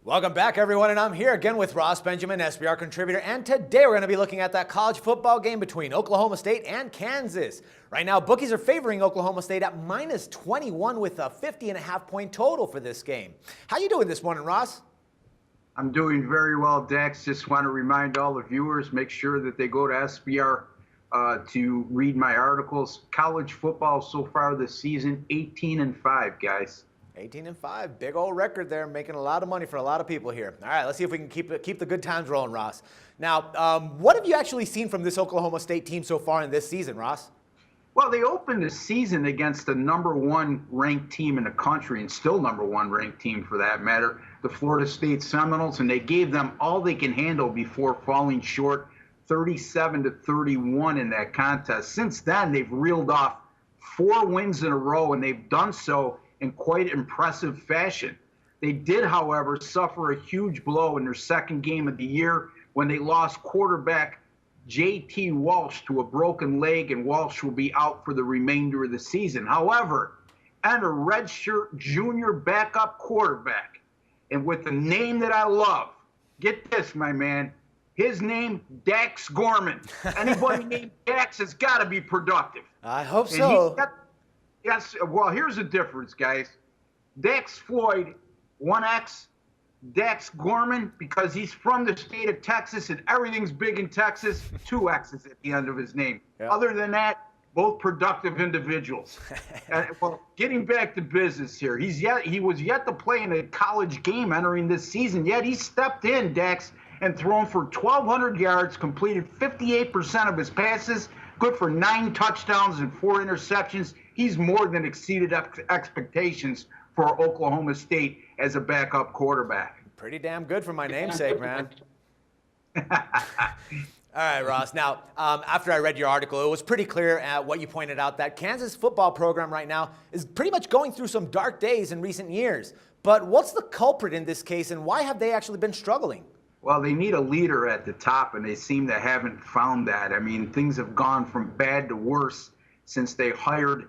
Welcome back, everyone, and I'm here again with Ross Benjamin, SBR contributor, and today we're going to be looking at that college football game between Oklahoma State and Kansas. Right now, bookies are favoring Oklahoma State at minus 21 with a 50.5-point total for this game. How you doing this morning, Ross? I'm doing very well, Dax. Just want to remind all the viewers, make sure that they go to SBR to read my articles. College football so far this season, 18-5, guys. 18-5, big old record there, making a lot of money for a lot of people here. All right, let's see if we can keep the good times rolling, Ross. Now, what have you actually seen from this Oklahoma State team so far in this season, Ross? Well, they opened the season against the #1 ranked team in the country, and still #1 ranked team for that matter, the Florida State Seminoles, and they gave them all they can handle before falling short 37-31 in that contest. Since then, they've reeled off 4 wins in a row, and they've done so in quite impressive fashion. They did, however, suffer a huge blow in their second game of the year when they lost quarterback J.T. Walsh to a broken leg, and Walsh will be out for the remainder of the season. However, enter redshirt junior backup quarterback, and with the name that I love, get this, my man, his name, Dax Gorman. Anybody named Dax has got to be productive. I hope so. Yes, well, here's the difference, guys. Dax Floyd, 1X, Dax Gorman, because he's from the state of Texas and everything's big in Texas, 2 X's at the end of his name. Yep. Other than that, both productive individuals. Well, getting back to business here, he was yet to play in a college game entering this season, yet he stepped in, Dax, and thrown for 1,200 yards, completed 58% of his passes, good for 9 touchdowns and 4 interceptions. He's more than exceeded expectations for Oklahoma State as a backup quarterback. Pretty damn good for my namesake, man. All right, Ross. Now, after I read your article, it was pretty clear what you pointed out, that Kansas football program right now is pretty much going through some dark days in recent years. But what's the culprit in this case, and why have they actually been struggling? Well, they need a leader at the top, and they seem to haven't found that. I mean, things have gone from bad to worse since they hired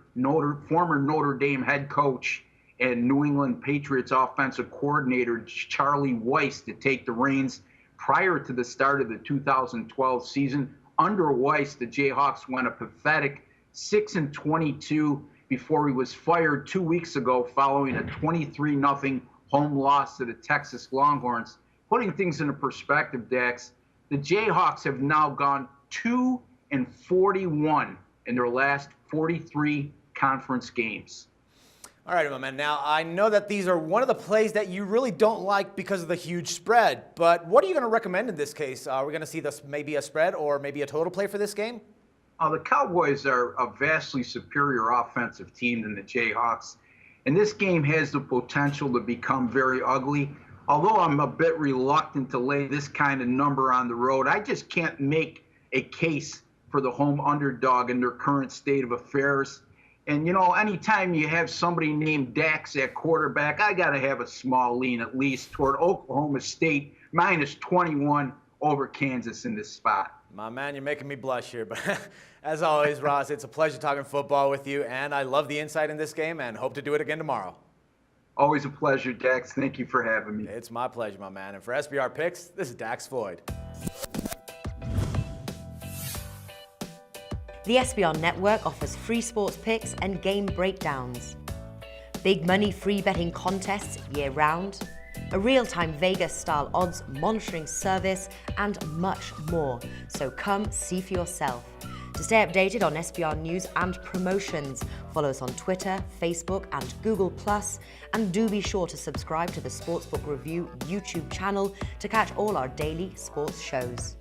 former Notre Dame head coach and New England Patriots offensive coordinator Charlie Weis to take the reins prior to the start of the 2012 season. Under Weis, the Jayhawks went a pathetic 6-22 before he was fired 2 weeks ago following a 23-0 home loss to the Texas Longhorns. Putting things into perspective, Dax, the Jayhawks have now gone 2-41 in their last 43 conference games. All right, my man. Now, I know that these are one of the plays that you really don't like because of the huge spread, but what are you going to recommend in this case? Are we going to see this maybe a spread or maybe a total play for this game? The Cowboys are a vastly superior offensive team than the Jayhawks, and this game has the potential to become very ugly. Although I'm a bit reluctant to lay this kind of number on the road, I just can't make a case for the home underdog in their current state of affairs. And, you know, anytime you have somebody named Dax at quarterback, I got to have a small lean at least toward Oklahoma State minus 21 over Kansas in this spot. My man, you're making me blush here. But as always, Ross, it's a pleasure talking football with you, and I love the insight in this game and hope to do it again tomorrow. Always a pleasure, Dax. Thank you for having me. It's my pleasure, my man. And for SBR Picks, this is Dax Floyd. The SBR Network offers free sports picks and game breakdowns, big money free betting contests year-round, a real-time Vegas-style odds monitoring service, and much more. So come see for yourself. To stay updated on SBR news and promotions, follow us on Twitter, Facebook, and Google+, and do be sure to subscribe to the Sportsbook Review YouTube channel to catch all our daily sports shows.